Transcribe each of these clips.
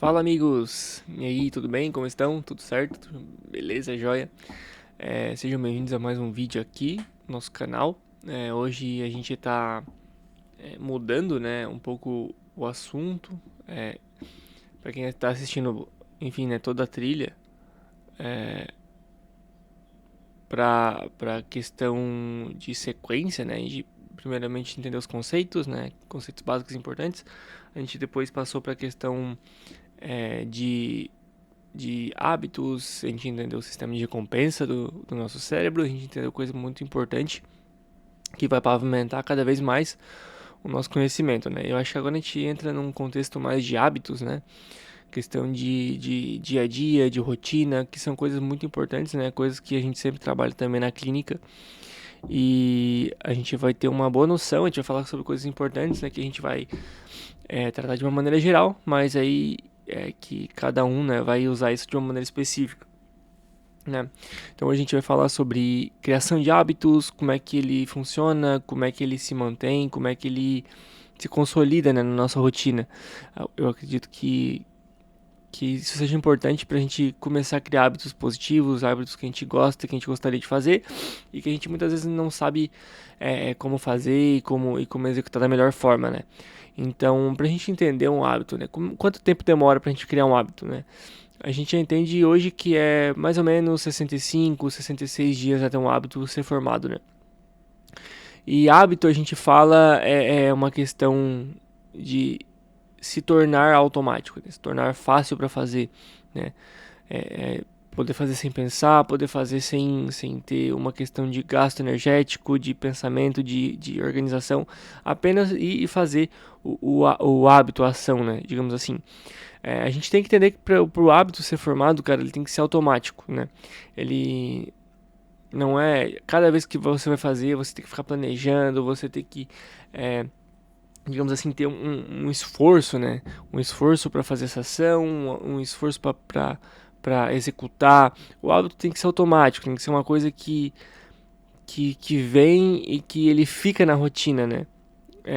Fala amigos, e aí, tudo bem? Como estão? Tudo certo? Beleza, joia? Sejam bem-vindos a mais um vídeo aqui no nosso canal. Hoje a gente está mudando, né, um pouco o assunto. Para quem está assistindo, enfim, né, toda a trilha, para questão de sequência, né, de primeiramente entender os conceitos, né, conceitos básicos importantes. A gente depois passou para a questão de hábitos, a gente entendeu o sistema de recompensa do nosso cérebro, a gente entendeu coisa muito importante que vai pavimentar cada vez mais o nosso conhecimento, né? Eu acho que agora a gente entra num contexto mais de hábitos, né? Questão de dia a dia, de rotina, que são coisas muito importantes, né? Coisas que a gente sempre trabalha também na clínica. E a gente vai ter uma boa noção, a gente vai falar sobre coisas importantes, né? Que a gente vai tratar de uma maneira geral, mas aí que cada um, né, vai usar isso de uma maneira específica, né? Então a gente vai falar sobre criação de hábitos, como é que ele funciona, como é que ele se mantém, como é que ele se consolida, né, na nossa rotina. Eu acredito que isso seja importante para a gente começar a criar hábitos positivos, hábitos que a gente gosta, que a gente gostaria de fazer e que a gente muitas vezes não sabe como fazer e como executar da melhor forma, né? Então, para a gente entender um hábito, né? Quanto tempo demora para a gente criar um hábito, né? A gente já entende hoje que é mais ou menos 65, 66 dias até um hábito ser formado, né? E hábito a gente fala é uma questão de se tornar automático, né? Se tornar fácil para fazer, né? Poder fazer sem pensar, poder fazer sem ter uma questão de gasto energético, de pensamento, de organização, apenas ir e fazer o hábito, a ação, né? Digamos assim. A gente tem que entender que para o hábito ser formado, cara, ele tem que ser automático, né? Ele não é. Cada vez que você vai fazer, você tem que ficar planejando, você tem que. É, digamos assim, ter um esforço, né? Um esforço para fazer essa ação, um esforço para executar. O hábito tem que ser automático, tem que ser uma coisa que vem e que ele fica na rotina, né?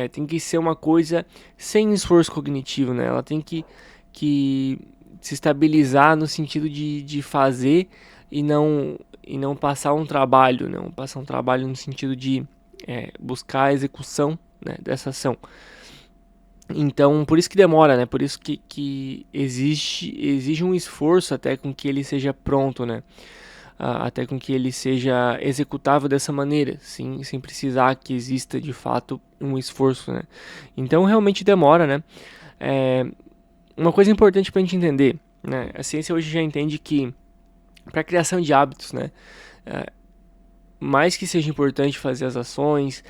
Tem que ser uma coisa sem esforço cognitivo, né? Ela tem que se estabilizar no sentido de fazer e não passar um trabalho, não passar um trabalho no sentido de buscar a execução, né, dessa ação. Então, por isso que demora, né? Por isso que exige um esforço até com que ele seja pronto, né? Até com que ele seja executável dessa maneira, sem precisar que exista de fato um esforço, né? Então, realmente demora, né? É, uma coisa importante para a gente entender, né? A ciência hoje já entende que para a criação de hábitos, né? Mais que seja importante fazer as ações,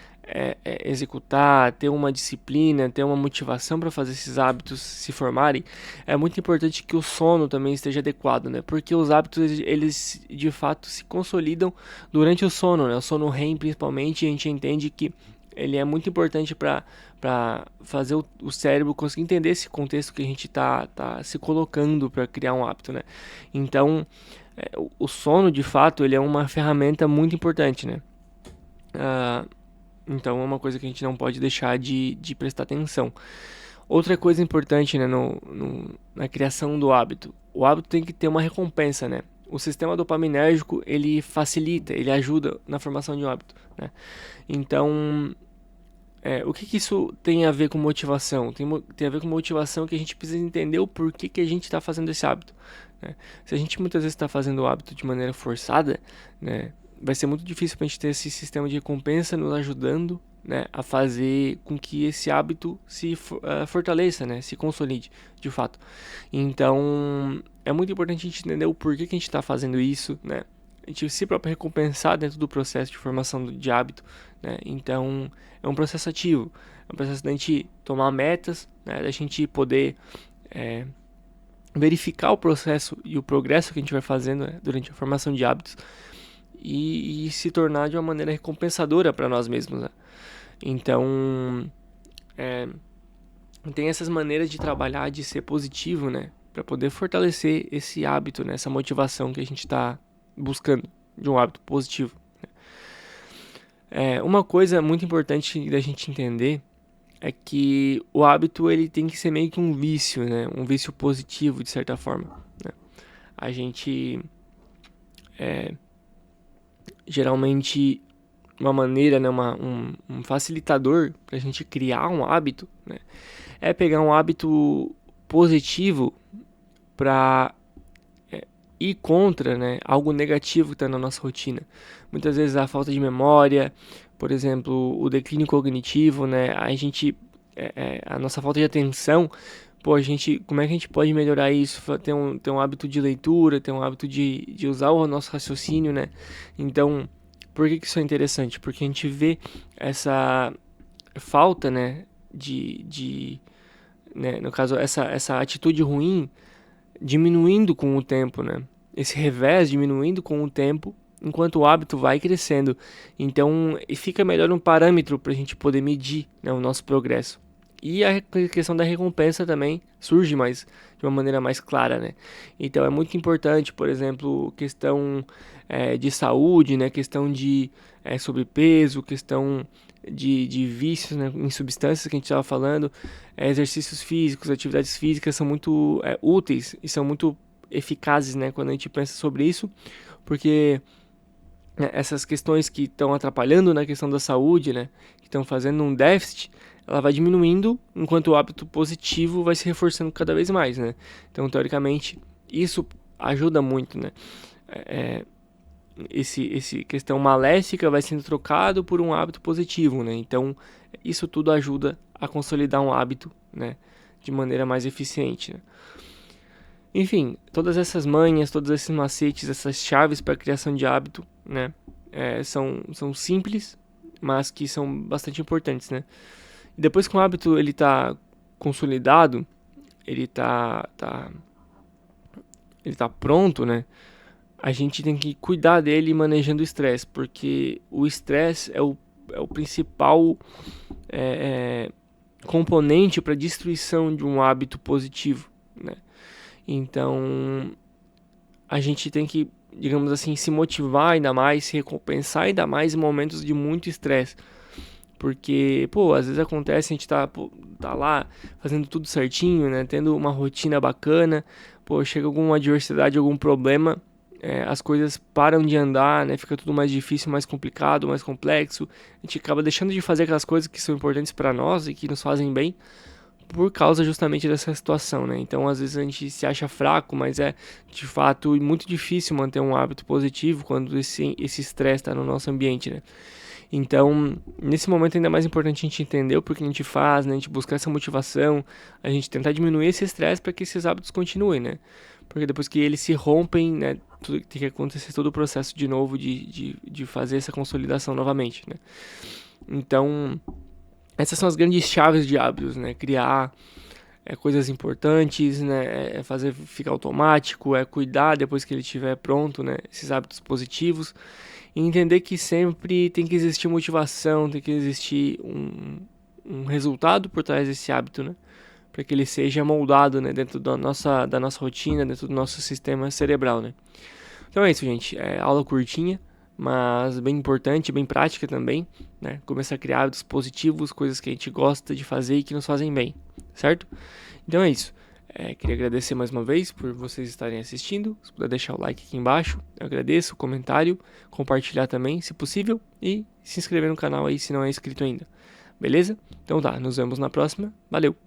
executar, ter uma disciplina, ter uma motivação para fazer esses hábitos se formarem, é muito importante que o sono também esteja adequado, né? Porque os hábitos eles de fato se consolidam durante o sono, né? O sono REM principalmente, a gente entende que ele é muito importante para fazer o cérebro conseguir entender esse contexto que a gente tá se colocando para criar um hábito, né? Então, o sono, de fato, ele é uma ferramenta muito importante, né? Ah, então é uma coisa que a gente não pode deixar de prestar atenção. Outra coisa importante, né, na criação do hábito. O hábito tem que ter uma recompensa, né? O sistema dopaminérgico, ele facilita, ele ajuda na formação de um hábito, né? Então, o que isso tem a ver com motivação? Tem a ver com motivação que a gente precisa entender o porquê que a gente está fazendo esse hábito, né? Se a gente muitas vezes está fazendo o hábito de maneira forçada, né, vai ser muito difícil para a gente ter esse sistema de recompensa nos ajudando, né, a fazer com que esse hábito se fortaleça, né, se consolide de fato. Então é muito importante a gente entender o porquê que a gente está fazendo isso, né? A gente se próprio recompensar dentro do processo de formação de hábito, né? Então é um processo ativo, é um processo da gente tomar metas, né, da gente poder verificar o processo e o progresso que a gente vai fazendo, né, durante a formação de hábitos e se tornar de uma maneira recompensadora para nós mesmos, né? Então, é, tem essas maneiras de trabalhar, de ser positivo, né? Para poder fortalecer esse hábito, né? Essa motivação que a gente está buscando de um hábito positivo. Uma coisa muito importante da gente entender é que o hábito ele tem que ser meio que um vício, né? Um vício positivo, de certa forma, né? A gente, geralmente, uma maneira, né? Um facilitador para a gente criar um hábito, né? É pegar um hábito positivo para ir contra, né, algo negativo que está na nossa rotina. Muitas vezes a falta de memória, por exemplo, o declínio cognitivo, né, a nossa falta de atenção, pô, como é que a gente pode melhorar isso? Ter um hábito de leitura, ter um hábito de usar o nosso raciocínio, né? Então, por que isso é interessante? Porque a gente vê essa falta, né, né, no caso, essa atitude ruim diminuindo com o tempo, né? Esse revés diminuindo com o tempo, enquanto o hábito vai crescendo. Então, fica melhor um parâmetro para a gente poder medir, né, o nosso progresso. E a questão da recompensa também surge de uma maneira mais clara, né? Então é muito importante, por exemplo, questão de saúde, né? Questão de sobrepeso, questão de vícios, né? Em substâncias que a gente estava falando, exercícios físicos, atividades físicas são muito úteis e são muito eficazes, né? Quando a gente pensa sobre isso, porque né, essas questões que estão atrapalhando na questão da saúde, né? Que estão fazendo um déficit, ela vai diminuindo, enquanto o hábito positivo vai se reforçando cada vez mais, né? Então, teoricamente, isso ajuda muito, né? É, esse questão maléfica vai sendo trocado por um hábito positivo, né? Então, isso tudo ajuda a consolidar um hábito, né? De maneira mais eficiente, né? Enfim, todas essas manhas, todos esses macetes, essas chaves para a criação de hábito, né? São simples, mas que são bastante importantes, né? E depois que o hábito ele tá consolidado, ele ele tá pronto, né? A gente tem que cuidar dele manejando o estresse, porque o estresse é o principal componente para a destruição de um hábito positivo, né? Então, a gente tem que, digamos assim, se motivar ainda mais, se recompensar ainda mais em momentos de muito estresse. Porque, pô, às vezes acontece, a gente tá lá fazendo tudo certinho, né? Tendo uma rotina bacana, pô, chega alguma adversidade, algum problema, as coisas param de andar, né? Fica tudo mais difícil, mais complicado, mais complexo. A gente acaba deixando de fazer aquelas coisas que são importantes para nós e que nos fazem bem por causa justamente dessa situação, né? Então, às vezes a gente se acha fraco, mas é de fato muito difícil manter um hábito positivo quando esse estresse está no nosso ambiente, né? Então, nesse momento é ainda mais importante a gente entender o porquê a gente faz, né? A gente buscar essa motivação, a gente tentar diminuir esse estresse para que esses hábitos continuem, né? Porque depois que eles se rompem, né? Tem que acontecer todo o processo de novo de fazer essa consolidação novamente, né? Então, essas são as grandes chaves de hábitos, né? Criar coisas importantes, né? Fazer ficar automático, cuidar depois que ele estiver pronto, né? Esses hábitos positivos. E entender que sempre tem que existir motivação, tem que existir um resultado por trás desse hábito, né? Para que ele seja moldado, né? Dentro da nossa rotina, dentro do nosso sistema cerebral, né? Então é isso, gente. Aula curtinha, mas bem importante, bem prática também, né? Começar a criar hábitos positivos, coisas que a gente gosta de fazer e que nos fazem bem, certo? Então é isso. Queria agradecer mais uma vez por vocês estarem assistindo. Se puder deixar o like aqui embaixo, eu agradeço, comentário, compartilhar também, se possível, e se inscrever no canal aí se não é inscrito ainda. Beleza? Então tá, nos vemos na próxima. Valeu!